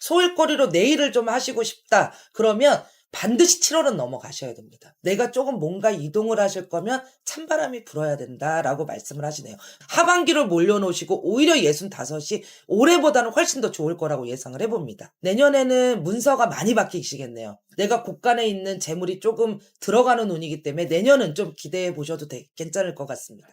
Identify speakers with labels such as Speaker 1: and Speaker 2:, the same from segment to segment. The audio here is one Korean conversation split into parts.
Speaker 1: 소일거리로 내일을 좀 하시고 싶다. 그러면 반드시 7월은 넘어가셔야 됩니다. 내가 조금 뭔가 이동을 하실 거면 찬바람이 불어야 된다라고 말씀을 하시네요. 하반기를 몰려놓으시고 오히려 65이 올해보다는 훨씬 더 좋을 거라고 예상을 해봅니다. 내년에는 문서가 많이 바뀌시겠네요. 내가 곳간에 있는 재물이 조금 들어가는 운이기 때문에 내년은 좀 기대해 보셔도 괜찮을 것 같습니다.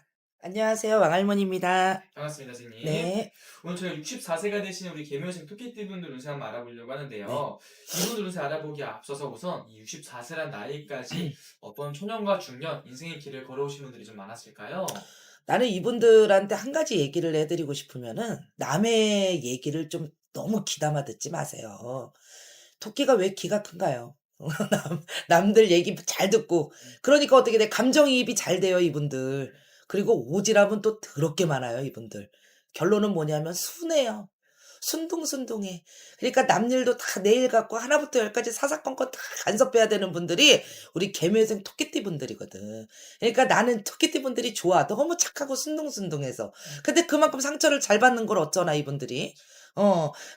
Speaker 1: 안녕하세요. 왕할머니입니다.
Speaker 2: 반갑습니다, 선생님.
Speaker 1: 네.
Speaker 2: 오늘 저희가 64세가 되신 우리 개묘생 토끼띠분들 운세 한번 알아보려고 하는데요. 이분들 운세 알아보기에 앞서서 우선 이 64세란 나이까지 어떤 초년과 중년, 인생의 길을 걸어오신 분들이 좀 많았을까요?
Speaker 1: 나는 이분들한테 한 가지 얘기를 해드리고 싶으면은 남의 얘기를 좀 너무 귀담아 듣지 마세요. 토끼가 왜 귀가 큰가요? 남들 얘기 잘 듣고 그러니까 어떻게 돼? 감정이입이 잘 돼요 이분들. 그리고 오지랖은 또 더럽게 많아요 이분들. 결론은 뭐냐면 순해요. 순둥순둥해. 그러니까 남일도 다 내일 갖고 하나부터 열까지 사사건건 다 간섭해야 되는 분들이 우리 개묘생 토끼띠 분들이거든. 그러니까 나는 토끼띠 분들이 좋아. 너무 착하고 순둥순둥해서. 근데 그만큼 상처를 잘 받는 걸 어쩌나 이분들이.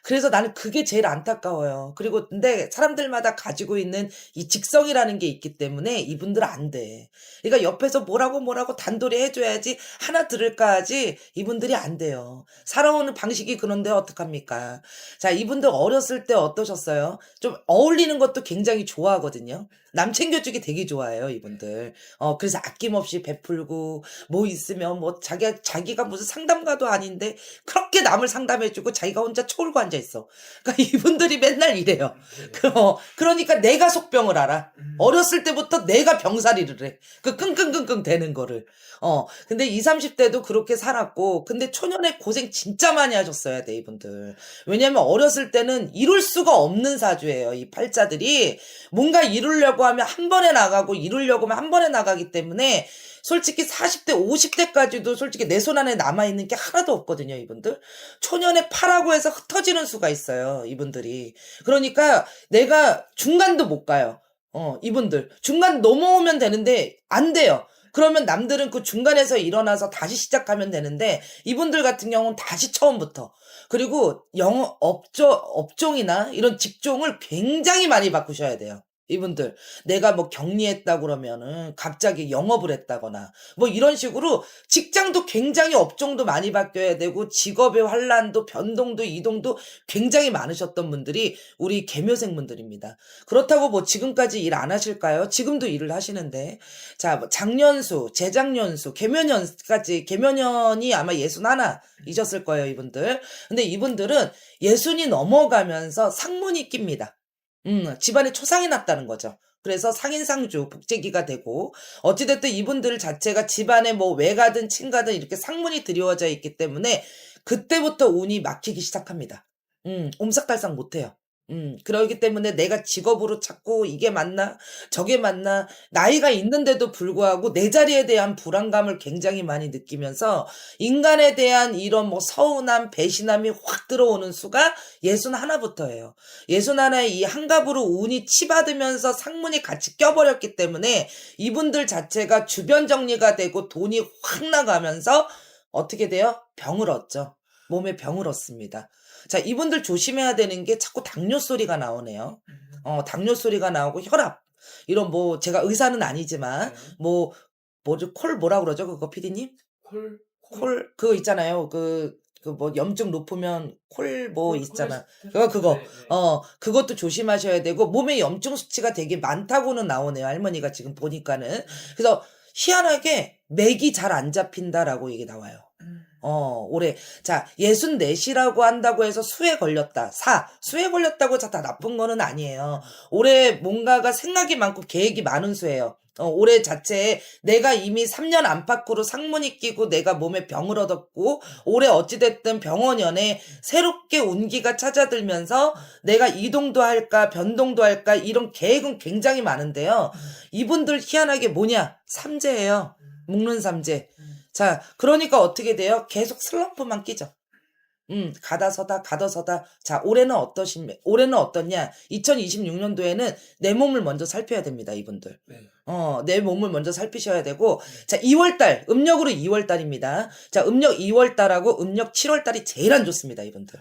Speaker 1: 그래서 나는 그게 제일 안타까워요. 그리고 근데 사람들마다 가지고 있는 이 직성이라는 게 있기 때문에 이분들은 안 돼. 그러니까 옆에서 뭐라고 단돌이 해줘야지 하나 들을까 하지 이분들이 안 돼요. 살아오는 방식이 그런데 어떡합니까? 자, 이분들 어렸을 때 어떠셨어요? 좀 어울리는 것도 굉장히 좋아하거든요. 남 챙겨주기 되게 좋아해요, 이분들. 그래서 아낌없이 베풀고, 뭐 있으면 뭐 자기가 무슨 상담가도 아닌데, 그렇게 남을 상담해주고 자기가 혼자 초울고 앉아있어. 그러니까 이분들이 맨날 이래요. 그러니까 내가 속병을 알아. 어렸을 때부터 내가 병살이를 해. 그 끙끙끙끙 대는 거를. 근데 20, 30대도 그렇게 살았고, 근데 초년에 고생 진짜 많이 하셨어야 돼, 이분들. 왜냐면 어렸을 때는 이룰 수가 없는 사주예요, 이 팔자들이. 뭔가 이루려고 하면 한 번에 나가고, 이루려고 하면 한 번에 나가기 때문에, 솔직히 40대, 50대까지도 솔직히 내 손 안에 남아있는 게 하나도 없거든요, 이분들. 초년에 파라고 해서 흩어지는 수가 있어요, 이분들이. 그러니까 내가 중간도 못 가요. 이분들. 중간 넘어오면 되는데, 안 돼요. 그러면 남들은 그 중간에서 일어나서 다시 시작하면 되는데, 이분들 같은 경우는 다시 처음부터. 그리고 업종이나 이런 직종을 굉장히 많이 바꾸셔야 돼요. 이분들. 내가 뭐 격리했다 그러면은 갑자기 영업을 했다거나 뭐 이런 식으로 직장도 굉장히 업종도 많이 바뀌어야 되고 직업의 환란도 변동도 이동도 굉장히 많으셨던 분들이 우리 개묘생 분들입니다. 그렇다고 뭐 지금까지 일 안 하실까요? 지금도 일을 하시는데. 자, 뭐 작년수, 재작년수, 개묘년까지 개묘년이 아마 61이셨을 거예요, 이분들. 근데 이분들은 60이 넘어가면서 상문이 낍니다. 집안에 초상이 났다는 거죠. 그래서 상인상주, 복제기가 되고, 어찌됐든 이분들 자체가 집안에 뭐 외가든 친가든 이렇게 상문이 드리워져 있기 때문에, 그때부터 운이 막히기 시작합니다. 옴삭달싹 못해요. 그러기 때문에 내가 직업으로 찾고 이게 맞나? 저게 맞나? 나이가 있는데도 불구하고 내 자리에 대한 불안감을 굉장히 많이 느끼면서 인간에 대한 이런 뭐 서운함, 배신함이 확 들어오는 수가 61부터예요. 61에 이 한갑으로 운이 치받으면서 상문이 같이 껴버렸기 때문에 이분들 자체가 주변 정리가 되고 돈이 확 나가면서 어떻게 돼요? 병을 얻죠. 몸에 병을 얻습니다. 자, 이분들 조심해야 되는 게 자꾸 당뇨 소리가 나오네요. 당뇨 소리가 나오고 혈압. 이런 뭐 제가 의사는 아니지만
Speaker 2: 네.
Speaker 1: 콜 뭐라 그러죠? 그거 피디님? 콜 그거 있잖아요. 뭐 염증 높으면 콜 뭐 있잖아. 그거.
Speaker 2: 네, 네.
Speaker 1: 그것도 조심하셔야 되고 몸에 염증 수치가 되게 많다고는 나오네요. 할머니가 지금 보니까는. 그래서 희한하게 맥이 잘 안 잡힌다라고 이게 나와요. 올해. 자, 64시라고 한다고 해서 수에 걸렸다. 수에 걸렸다고 다 나쁜 거는 아니에요. 올해 뭔가가 생각이 많고 계획이 많은 수예요. 올해 자체에 내가 이미 3년 안팎으로 상문이 끼고 내가 몸에 병을 얻었고 올해 어찌됐든 병원연에 새롭게 운기가 찾아들면서 내가 이동도 할까 변동도 할까 이런 계획은 굉장히 많은데요. 이분들 희한하게 뭐냐? 삼재예요. 묶는 삼재. 자, 그러니까 어떻게 돼요? 계속 슬럼프만 끼죠. 가다 서다. 자, 올해는 어떻냐? 2026년도에는 내 몸을 먼저 살펴야 됩니다, 이분들.
Speaker 2: 네.
Speaker 1: 내 몸을 먼저 살피셔야 되고, 자, 2월달, 음력으로 2월달입니다. 자, 음력 2월달하고 음력 7월달이 제일 안 좋습니다, 이분들.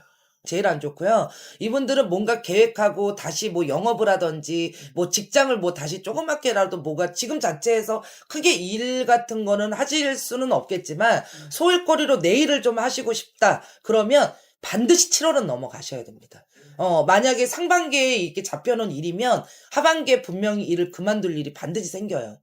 Speaker 1: 제일 안 좋고요. 이분들은 뭔가 계획하고 다시 뭐 영업을 하든지 뭐 직장을 뭐 다시 조그맣게라도 뭐가 지금 자체에서 크게 일 같은 거는 하실 수는 없겠지만 소일거리로 내 일을 좀 하시고 싶다. 그러면 반드시 7월은 넘어가셔야 됩니다. 만약에 상반기에 이렇게 잡혀놓은 일이면 하반기에 분명히 일을 그만둘 일이 반드시 생겨요.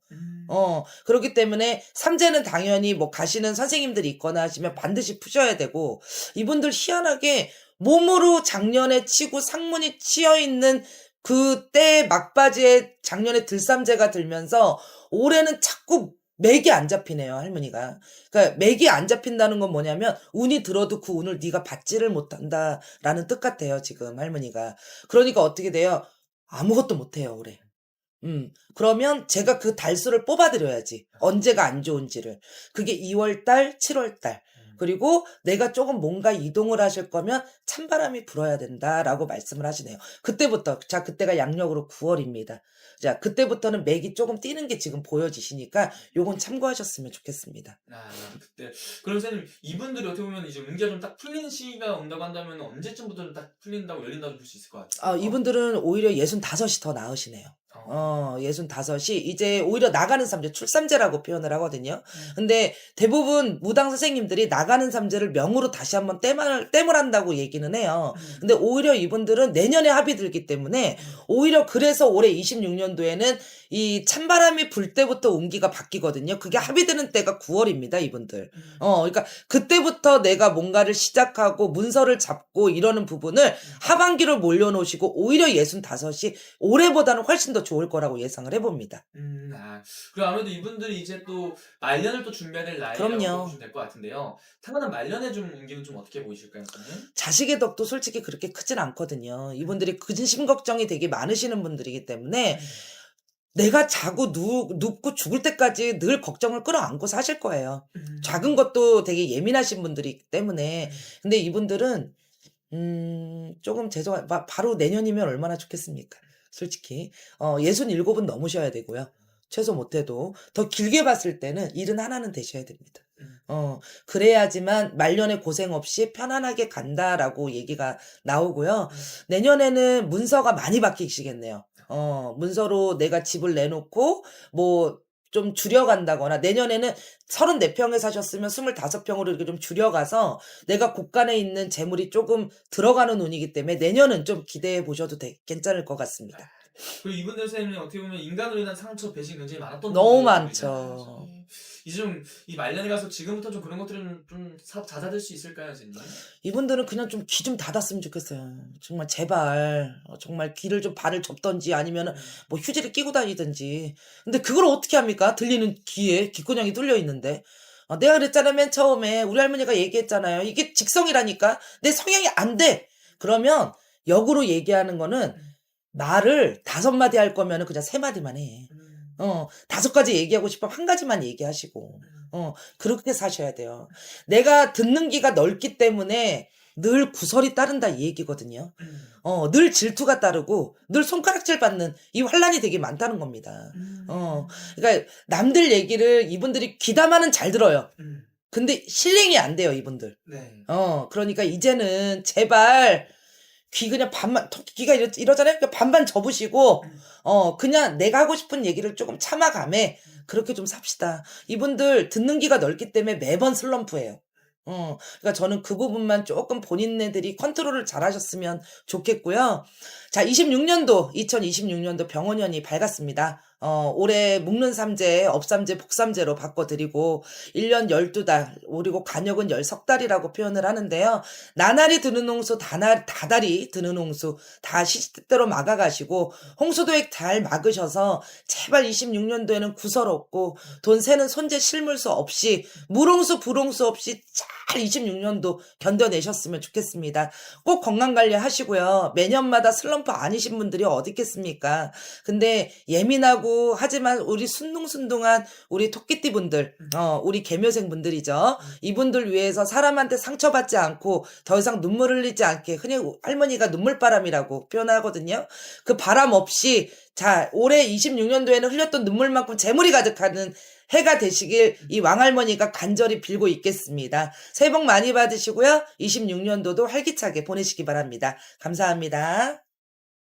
Speaker 1: 그렇기 때문에 삼재는 당연히 뭐 가시는 선생님들이 있거나 하시면 반드시 푸셔야 되고, 이분들 희한하게 몸으로 작년에 치고 상문이 치여 있는 그때 막바지에 작년에 들삼재가 들면서 올해는 자꾸 맥이 안 잡히네요, 할머니가. 그러니까 맥이 안 잡힌다는 건 뭐냐면 운이 들어도 그 운을 네가 받지를 못한다라는 뜻 같아요, 지금 할머니가. 그러니까 어떻게 돼요? 아무것도 못해요, 올해. 그러면 제가 그 달수를 뽑아드려야지. 언제가 안 좋은지를. 그게 2월 달, 7월 달. 그리고 내가 조금 뭔가 이동을 하실 거면 찬바람이 불어야 된다라고 말씀을 하시네요. 그때부터, 자, 그때가 양력으로 9월입니다. 자, 그때부터는 맥이 조금 뛰는 게 지금 보여지시니까 요건 참고하셨으면 좋겠습니다.
Speaker 2: 그때. 그럼 선생님, 이분들이 어떻게 보면 이제 운기가 좀 딱 풀리는 시기가 온다고 한다면 언제쯤부터 좀 딱 풀린다고, 열린다고 볼 수 있을 것 같아요?
Speaker 1: 이분들은 오히려 65이 더 나으시네요. 65이 이제 오히려 나가는 삼재, 출삼재라고 표현을 하거든요. 근데 대부분 무당 선생님들이 나가는 삼재를 명으로 다시 한번 땜을 한다고 얘기는 해요. 근데 오히려 이분들은 내년에 합이 들기 때문에 오히려 그래서 올해 26년도에는 이 찬바람이 불 때부터 운기가 바뀌거든요. 그게 합이 되는 때가 9월입니다, 이분들. 그러니까 그때부터 내가 뭔가를 시작하고 문서를 잡고 이러는 부분을 하반기로 몰려놓으시고 오히려 65이 올해보다는 훨씬 더 좋을 거라고 예상을 해봅니다.
Speaker 2: 그리고 아무래도 이분들이 이제 또 말년을 또 준비해야 될 나이라고
Speaker 1: 그럼요.
Speaker 2: 보시면 될 것 같은데요. 타고난 말년에 좀 운기는 좀 어떻게 보이실까요, 선생님?
Speaker 1: 자식의 덕도 솔직히 그렇게 크진 않거든요. 이분들이 근심 걱정이 되게 많으시는 분들이기 때문에 내가 자고 눕고 죽을 때까지 늘 걱정을 끌어안고 사실 거예요. 작은 것도 되게 예민하신 분들이기 때문에. 근데 이분들은 조금 바로 내년이면 얼마나 좋겠습니까? 솔직히. 67은 넘으셔야 되고요. 최소 못해도. 더 길게 봤을 때는 71은 되셔야 됩니다. 그래야지만 말년에 고생 없이 편안하게 간다라고 얘기가 나오고요. 내년에는 문서가 많이 바뀌시겠네요. 문서로 내가 집을 내놓고 뭐 좀 줄여간다거나, 내년에는 34평에 사셨으면 25평으로 이렇게 좀 줄여가서 내가 곳간에 있는 재물이 조금 들어가는 운이기 때문에 내년은 좀 기대해 보셔도 괜찮을 것 같습니다.
Speaker 2: 그리고 이분들 선생님은 어떻게 보면 인간으로 인한 상처, 배신 굉장히 많았던
Speaker 1: 너무
Speaker 2: 분들이잖아요.
Speaker 1: 많죠.
Speaker 2: 이제 좀 이 말년에 가서 지금부터 좀 그런 것들은 좀 잦아들 수 있을까요, 선생님?
Speaker 1: 이분들은 그냥 좀 귀 좀 닫았으면 좋겠어요. 정말 제발. 정말 귀를 좀 발을 접던지 아니면은 뭐 휴지를 끼고 다니든지. 근데 그걸 어떻게 합니까? 들리는 귀에 귓구녕이 뚫려 있는데. 내가 그랬잖아요, 맨 처음에. 우리 할머니가 얘기했잖아요. 이게 직성이라니까. 내 성향이 안 돼. 그러면 역으로 얘기하는 거는 말을 5마디 할 거면은 그냥 3마디만 해. 5가지 얘기하고 싶으면 1가지만 얘기하시고. 그렇게 사셔야 돼요. 내가 듣는 귀가 넓기 때문에 늘 구설이 따른다 이 얘기거든요. 늘 질투가 따르고 늘 손가락질 받는 이 환란이 되게 많다는 겁니다. 그러니까 남들 얘기를 이분들이 귀담아는 잘 들어요. 근데 실행이 안 돼요, 이분들.
Speaker 2: 네.
Speaker 1: 그러니까 이제는 제발 귀 그냥 반만, 귀가 이러잖아요? 그러니까 반반 접으시고, 그냥 내가 하고 싶은 얘기를 조금 참아가매. 그렇게 좀 삽시다. 이분들 듣는 귀가 넓기 때문에 매번 슬럼프예요. 그러니까 저는 그 부분만 조금 본인네들이 컨트롤을 잘 하셨으면 좋겠고요. 자, 2026년도 병원년이 밝았습니다. 올해 묵는 삼재, 업삼재, 복삼재로 바꿔드리고 1년 12달, 그리고 간역은 13달이라고 표현을 하는데요. 나날이 드는 홍수, 다달이 드는 홍수 다 시시때때로 막아가시고 홍수도액 잘 막으셔서 제발 26년도에는 구설 없고 돈 새는 손재 실물수 없이 물홍수 불홍수 없이 잘 26년도 견뎌내셨으면 좋겠습니다. 꼭 건강관리 하시고요. 매년마다 슬럼프 아니신 분들이 어디 있겠습니까? 근데 예민하고 하지만 우리 순둥순둥한 우리 토끼띠분들, 우리 개묘생 분들이죠. 이분들 위해서 사람한테 상처받지 않고 더 이상 눈물 흘리지 않게, 흔히 할머니가 눈물바람이라고 표현하거든요. 그 바람 없이 자, 올해 26년도에는 흘렸던 눈물만큼 재물이 가득하는 해가 되시길 이 왕할머니가 간절히 빌고 있겠습니다. 새해 복 많이 받으시고요. 26년도도 활기차게 보내시기 바랍니다. 감사합니다.